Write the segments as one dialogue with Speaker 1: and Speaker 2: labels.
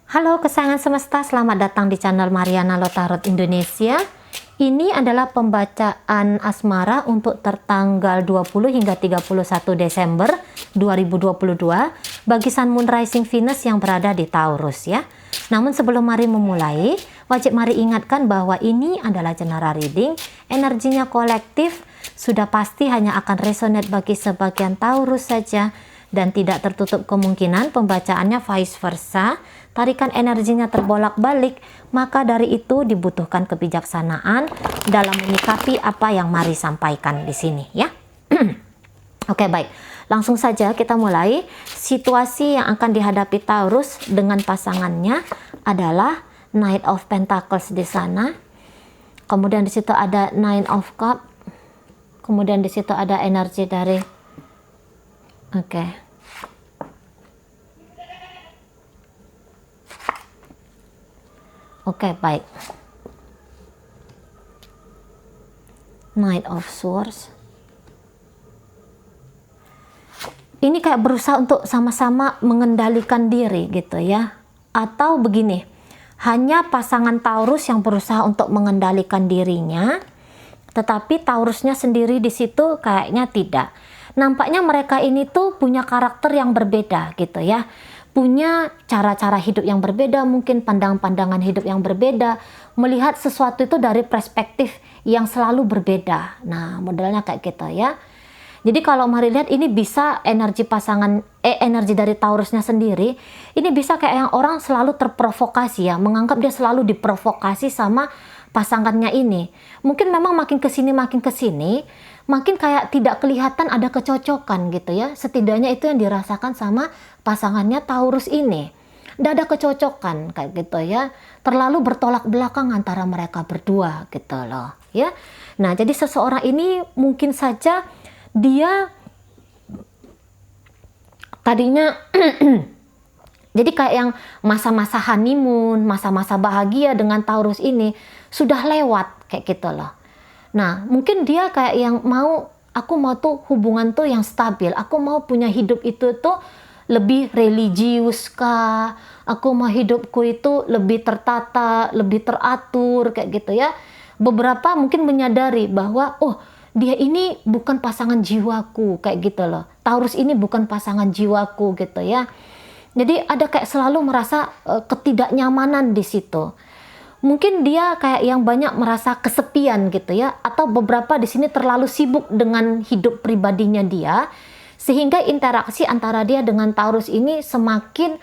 Speaker 1: Halo kesayangan semesta, selamat datang di channel Mariana Lotarot Indonesia. Ini adalah pembacaan asmara untuk tertanggal 20 hingga 31 Desember 2022 bagi Sun Moon Rising Venus yang berada di Taurus ya. Namun sebelum mari memulai, wajib mari ingatkan bahwa ini adalah general reading, energinya kolektif, sudah pasti hanya akan resonate bagi sebagian Taurus saja dan tidak tertutup kemungkinan pembacaannya vice versa. Tarikan energinya terbolak-balik, maka dari itu dibutuhkan kebijaksanaan dalam menyikapi apa yang mari sampaikan di sini ya. Oke, baik. Langsung saja kita mulai. Situasi yang akan dihadapi Taurus dengan pasangannya adalah Knight of Pentacles di sana. Kemudian di situ ada Nine of Cups. Kemudian di situ ada energi dari Oke, baik. Knight of Swords. Ini kayak berusaha untuk sama-sama mengendalikan diri gitu ya. Atau begini, hanya pasangan Taurus yang berusaha untuk mengendalikan dirinya, tetapi Taurusnya sendiri di situ kayaknya tidak. Nampaknya mereka ini tuh punya karakter yang berbeda gitu ya. Punya cara-cara hidup yang berbeda, mungkin pandangan-pandangan hidup yang berbeda, melihat sesuatu itu dari perspektif yang selalu berbeda. Nah, modelnya kayak gitu ya. Jadi kalau mari lihat ini bisa energi pasangan, energi dari Taurusnya sendiri, ini bisa kayak yang orang selalu terprovokasi ya, menganggap dia selalu diprovokasi sama pasangannya ini. Mungkin memang makin kesini, makin kayak tidak kelihatan ada kecocokan gitu ya. Setidaknya itu yang dirasakan sama pasangannya Taurus ini. Tidak ada kecocokan kayak gitu ya. Terlalu bertolak belakang antara mereka berdua gitu loh ya. Nah, jadi seseorang ini mungkin saja dia tadinya jadi kayak yang masa-masa honeymoon, masa-masa bahagia dengan Taurus ini sudah lewat kayak gitu loh. Nah, mungkin dia kayak yang aku mau tuh hubungan tuh yang stabil. Aku mau punya hidup itu tuh lebih religius kah? Aku mau hidupku itu lebih tertata, lebih teratur kayak gitu ya. Beberapa mungkin menyadari bahwa dia ini bukan pasangan jiwaku kayak gitu loh. Taurus ini bukan pasangan jiwaku gitu ya. Jadi ada kayak selalu merasa ketidaknyamanan di situ. Mungkin dia kayak yang banyak merasa kesepian gitu ya, atau beberapa di sini terlalu sibuk dengan hidup pribadinya dia, sehingga interaksi antara dia dengan Taurus ini semakin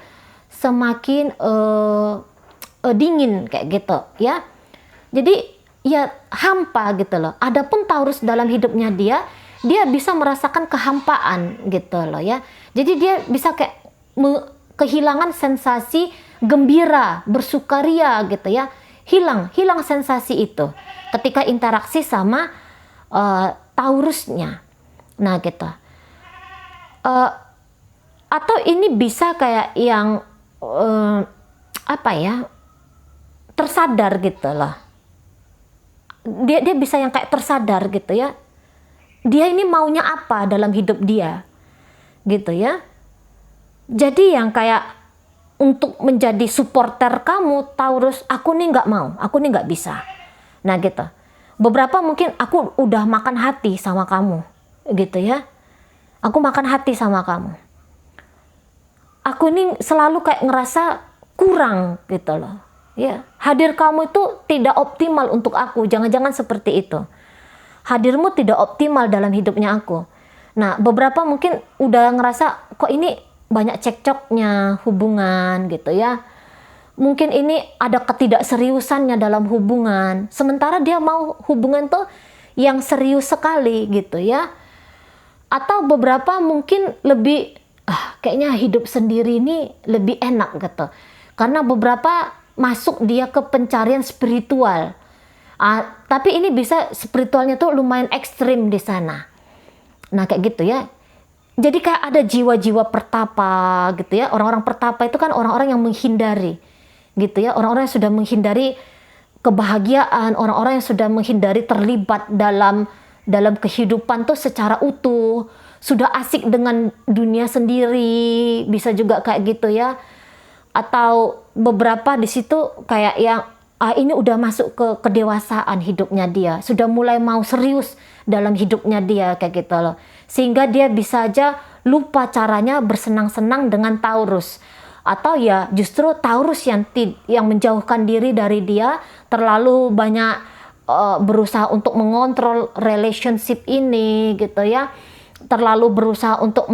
Speaker 1: dingin kayak gitu ya. Jadi ya hampa gitu loh. Adapun Taurus dalam hidupnya dia bisa merasakan kehampaan gitu loh ya. Jadi dia bisa kayak kehilangan sensasi gembira, bersukaria gitu ya. Hilang sensasi itu ketika interaksi sama Taurusnya. Nah gitu. Atau ini bisa kayak yang tersadar gitu loh. Dia bisa yang kayak tersadar gitu ya. Dia ini maunya apa dalam hidup dia gitu ya. Jadi yang kayak untuk menjadi supporter kamu Taurus, aku nih nggak mau, aku nih nggak bisa. Nah gitu. Beberapa mungkin aku udah makan hati sama kamu gitu ya. Aku makan hati sama kamu. Aku nih selalu kayak ngerasa kurang gitu loh. Ya, hadir kamu itu tidak optimal untuk aku. Jangan-jangan seperti itu. Hadirmu tidak optimal dalam hidupnya aku. Nah, beberapa mungkin udah ngerasa kok ini banyak cekcoknya hubungan gitu ya. Mungkin ini ada ketidakseriusannya dalam hubungan. Sementara dia mau hubungan tuh yang serius sekali gitu ya. Atau beberapa mungkin lebih kayaknya hidup sendiri ini lebih enak gitu. Karena beberapa masuk dia ke pencarian spiritual. Tapi ini bisa spiritualnya tuh lumayan ekstrim di sana. Nah kayak gitu ya. Jadi kayak ada jiwa-jiwa pertapa gitu ya. Orang-orang pertapa itu kan orang-orang yang menghindari gitu ya. Orang-orang yang sudah menghindari kebahagiaan, orang-orang yang sudah menghindari terlibat dalam kehidupan tuh secara utuh. Sudah asik dengan dunia sendiri, bisa juga kayak gitu ya. atau beberapa di situ kayak yang ini udah masuk ke kedewasaan hidupnya dia, sudah mulai mau serius dalam hidupnya dia kayak gitu loh, sehingga dia bisa aja lupa caranya bersenang-senang dengan Taurus, atau ya justru Taurus yang menjauhkan diri dari dia, terlalu banyak berusaha untuk mengontrol relationship ini gitu ya, terlalu berusaha untuk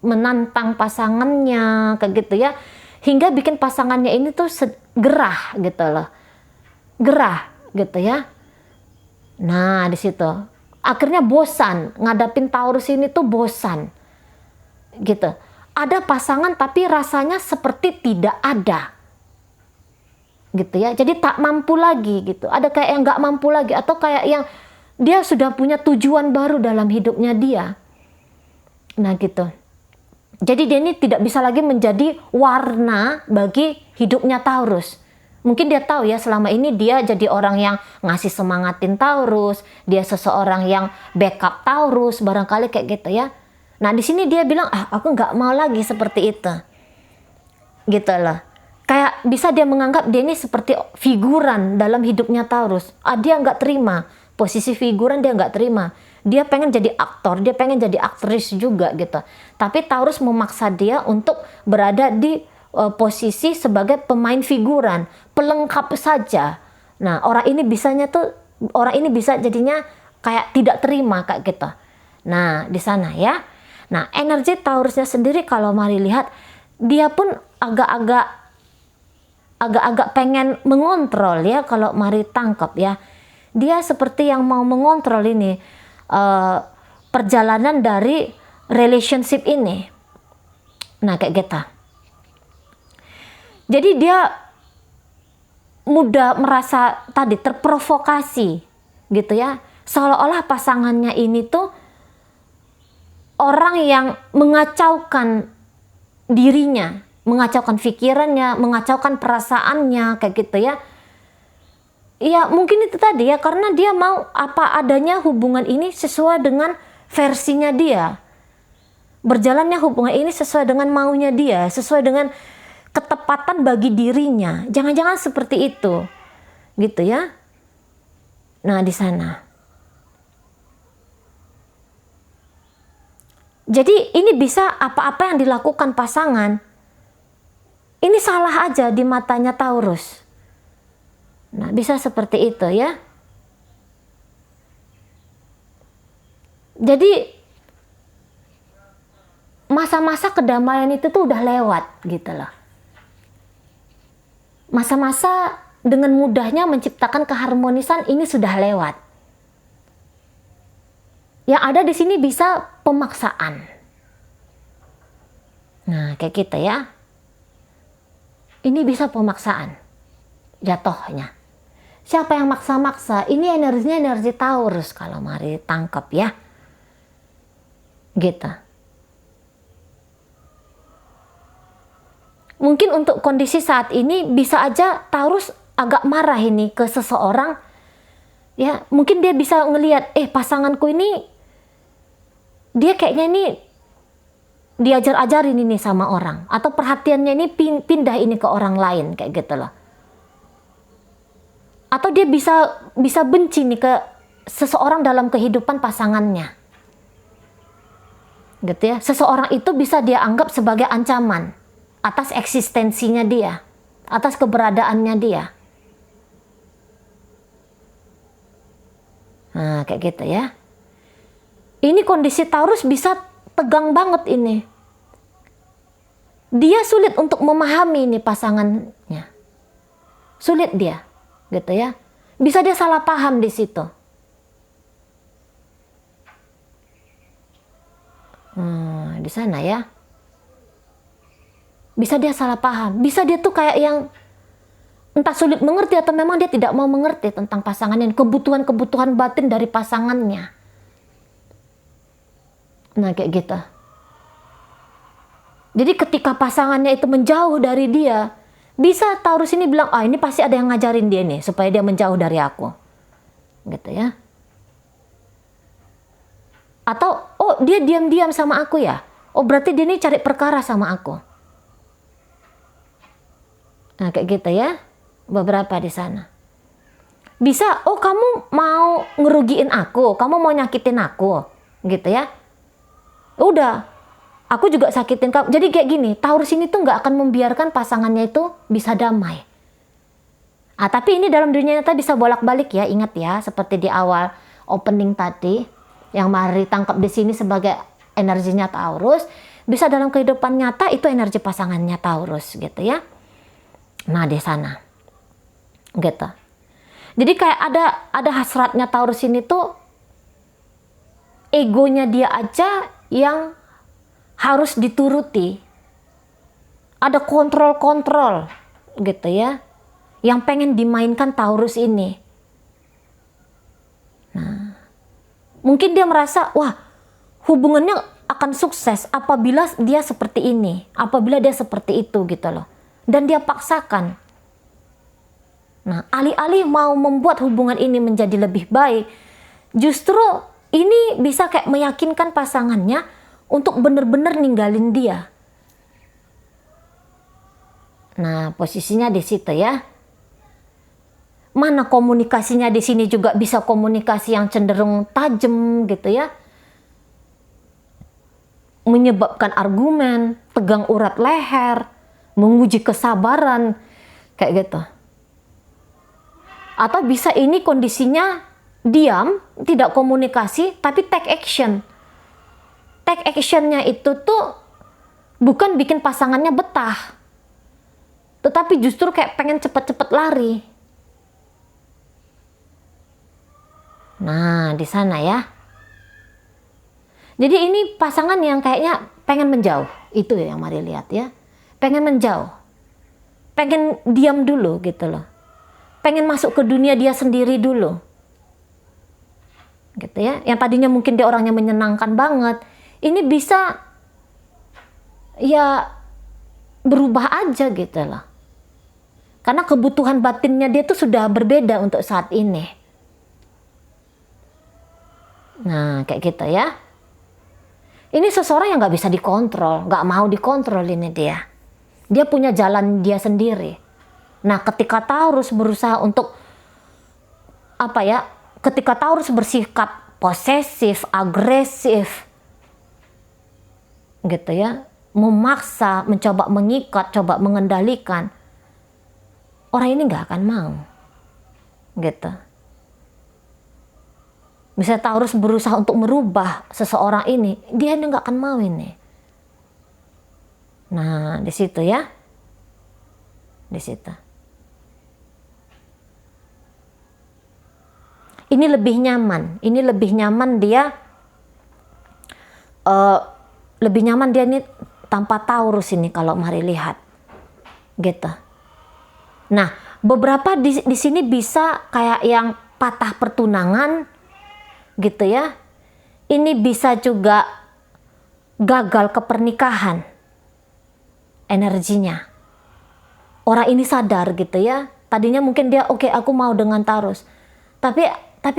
Speaker 1: menantang pasangannya kayak gitu ya, hingga bikin pasangannya ini tuh gerah gitu loh, gerah gitu ya. Nah di situ akhirnya bosan ngadapin Taurus ini tuh, bosan gitu. Ada pasangan tapi rasanya seperti tidak ada gitu ya, jadi tak mampu lagi gitu, ada kayak yang nggak mampu lagi, atau kayak yang dia sudah punya tujuan baru dalam hidupnya dia. Nah gitu, jadi dia ini tidak bisa lagi menjadi warna bagi hidupnya Taurus. Mungkin dia tahu ya, selama ini dia jadi orang yang ngasih semangatin Taurus, dia seseorang yang backup Taurus, barangkali kayak gitu ya. Nah di sini dia bilang, aku nggak mau lagi seperti itu, gitu loh. Kayak bisa dia menganggap dia ini seperti figuran dalam hidupnya Taurus. Dia nggak terima posisi figuran, dia nggak terima. Dia pengen jadi aktor, dia pengen jadi aktris juga gitu. Tapi Taurus memaksa dia untuk berada di posisi sebagai pemain figuran, pelengkap saja. Nah orang ini bisa jadinya kayak tidak terima kayak gitu. Nah di sana ya. Nah energi Taurusnya sendiri kalau mari lihat, dia pun agak-agak pengen mengontrol ya, kalau mari tangkap ya. Dia seperti yang mau mengontrol ini perjalanan dari relationship ini. Nah kayak gitu. Jadi dia mudah merasa tadi terprovokasi gitu ya, seolah-olah pasangannya ini tuh orang yang mengacaukan dirinya, mengacaukan pikirannya, mengacaukan perasaannya kayak gitu ya. Ya mungkin itu tadi ya, karena dia mau apa adanya hubungan ini sesuai dengan versinya dia. Berjalannya hubungan ini sesuai dengan maunya dia, sesuai dengan ketepatan bagi dirinya. Jangan-jangan seperti itu. Gitu ya. Nah, di sana. Jadi ini bisa apa-apa yang dilakukan pasangan, ini salah aja di matanya Taurus. Nah, bisa seperti itu ya. Jadi masa-masa kedamaian itu tuh udah lewat gitu loh. Masa-masa dengan mudahnya menciptakan keharmonisan ini sudah lewat. Yang ada di sini bisa pemaksaan. Nah, kayak gitu ya. Ini bisa pemaksaan jatuhnya. Siapa yang maksa-maksa? Ini energinya energi Taurus kalau mari tangkap ya. Gitu. Mungkin untuk kondisi saat ini bisa aja Taurus agak marah ini ke seseorang. Ya, mungkin dia bisa ngelihat, pasanganku ini dia kayaknya ini diajar-ajarin ini sama orang, atau perhatiannya ini pindah ini ke orang lain kayak gitu loh. Atau dia bisa benci nih ke seseorang dalam kehidupan pasangannya. Gitu ya. Seseorang itu bisa dia anggap sebagai ancaman atas eksistensinya dia, atas keberadaannya dia. Nah, kayak gitu ya. Ini kondisi Taurus bisa tegang banget ini. Dia sulit untuk memahami ini pasangannya. Sulit dia, gitu ya. Bisa dia salah paham di situ. Di sana ya. Bisa dia salah paham. Bisa dia tuh kayak yang entah sulit mengerti atau memang dia tidak mau mengerti tentang pasangannya, kebutuhan-kebutuhan batin dari pasangannya. Nah kayak gitu. Jadi ketika pasangannya itu menjauh dari dia, bisa Taurus ini bilang, ini pasti ada yang ngajarin dia nih supaya dia menjauh dari aku. Gitu ya. Atau, dia diam-diam sama aku ya. Berarti dia ini cari perkara sama aku. Nah, kayak gitu ya. Beberapa di sana. Bisa, oh kamu mau ngerugiin aku, kamu mau nyakitin aku, gitu ya. Udah, aku juga sakitin kamu. Jadi kayak gini, Taurus ini tuh nggak akan membiarkan pasangannya itu bisa damai. Tapi ini dalam dunia nyata bisa bolak-balik ya, ingat ya, seperti di awal opening tadi, yang Mari tangkap di sini sebagai energinya Taurus, bisa dalam kehidupan nyata itu energi pasangannya Taurus, gitu ya. Nah, di sana. Gitu. Jadi kayak ada hasratnya Taurus ini tuh egonya dia aja yang harus dituruti. Ada kontrol-kontrol gitu ya. Yang pengen dimainkan Taurus ini. Nah, mungkin dia merasa, wah, hubungannya akan sukses apabila dia seperti ini, apabila dia seperti itu gitu loh. Dan dia paksakan. Nah, alih-alih mau membuat hubungan ini menjadi lebih baik, justru ini bisa kayak meyakinkan pasangannya untuk benar-benar ninggalin dia. Nah, posisinya di situ ya. Mana komunikasinya di sini juga bisa komunikasi yang cenderung tajam gitu ya. Menyebabkan argumen, tegang urat leher, menguji kesabaran, kayak gitu. Atau bisa ini kondisinya diam, tidak komunikasi, tapi take action. Take actionnya itu tuh bukan bikin pasangannya betah, tetapi justru kayak pengen cepet-cepet lari. Nah, di sana ya. Jadi ini pasangan yang kayaknya pengen menjauh. Itu yang Mari lihat ya. Pengen menjauh. Pengen diam dulu gitu loh. Pengen masuk ke dunia dia sendiri dulu. Gitu ya. Yang tadinya mungkin dia orangnya menyenangkan banget. Ini bisa ya berubah aja gitu loh. Karena kebutuhan batinnya dia tuh sudah berbeda untuk saat ini. Nah, kayak gitu ya. Ini seseorang yang gak bisa dikontrol. Gak mau dikontrol ini dia. Dia punya jalan dia sendiri. Nah, ketika Taurus berusaha untuk ketika Taurus bersikap posesif, agresif, gitu ya, memaksa, mencoba mengikat, coba mengendalikan, orang ini nggak akan mau, gitu. Misalnya Taurus berusaha untuk merubah seseorang ini, dia nggak akan mau ini. Nah, di situ ya, di situ. Ini lebih nyaman. Ini lebih nyaman dia. Lebih nyaman dia ini tanpa Taurus ini kalau Mari lihat. Gitu. Nah, beberapa di sini bisa kayak yang patah pertunangan, gitu ya. Ini bisa juga gagal ke pernikahan. Energinya. Orang ini sadar gitu ya. Tadinya mungkin dia oke, aku mau dengan Taurus. Tapi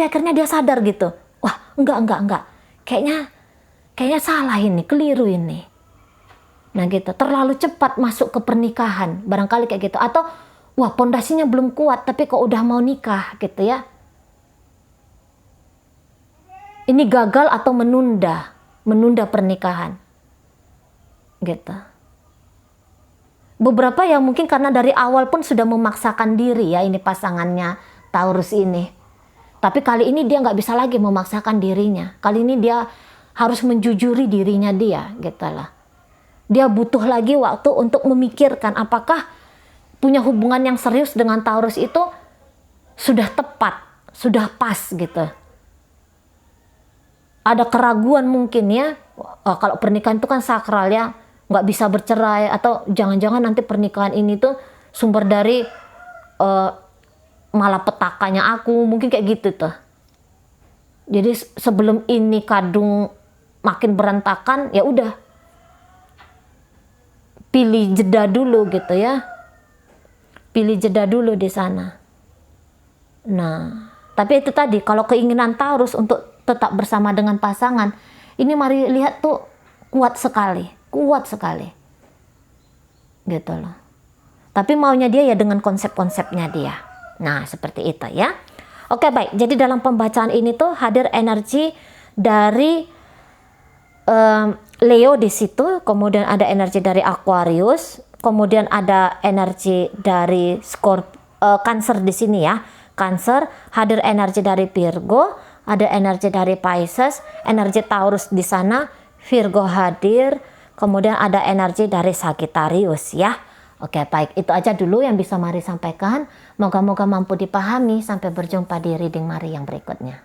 Speaker 1: akhirnya dia sadar gitu. Wah, enggak. Kayaknya salah ini, keliru ini. Nah gitu, terlalu cepat masuk ke pernikahan. Barangkali kayak gitu. Atau, wah pondasinya belum kuat, tapi kok udah mau nikah gitu ya. Ini gagal atau menunda pernikahan. Gitu. Beberapa yang mungkin karena dari awal pun sudah memaksakan diri ya, ini pasangannya Taurus ini. Tapi kali ini dia nggak bisa lagi memaksakan dirinya. Kali ini dia harus menjujuri dirinya dia, gitu lah. Dia butuh lagi waktu untuk memikirkan apakah punya hubungan yang serius dengan Taurus itu sudah tepat, sudah pas gitu. Ada keraguan mungkin ya. Kalau pernikahan itu kan sakral ya, nggak bisa bercerai, atau jangan-jangan nanti pernikahan ini tuh sumber dari malapetakannya aku, mungkin kayak gitu tuh. Jadi sebelum ini kadung makin berantakan, ya udah pilih jeda dulu gitu ya. Pilih jeda dulu di sana. Nah, tapi itu tadi kalau keinginan Taurus untuk tetap bersama dengan pasangan, ini Mari lihat tuh kuat sekali. Gitu loh. Tapi maunya dia ya dengan konsep-konsepnya dia. Nah, seperti itu ya. Oke, baik. Jadi dalam pembacaan ini tuh hadir energi dari Leo di situ, kemudian ada energi dari Aquarius, kemudian ada energi dari Cancer di sini ya. Cancer, hadir energi dari Virgo, ada energi dari Pisces, energi Taurus di sana, Virgo hadir, kemudian ada energi dari Sagittarius ya. Oke, baik. Itu aja dulu yang bisa Mari sampaikan. Moga-moga mampu dipahami. Sampai berjumpa di reading Mari yang berikutnya.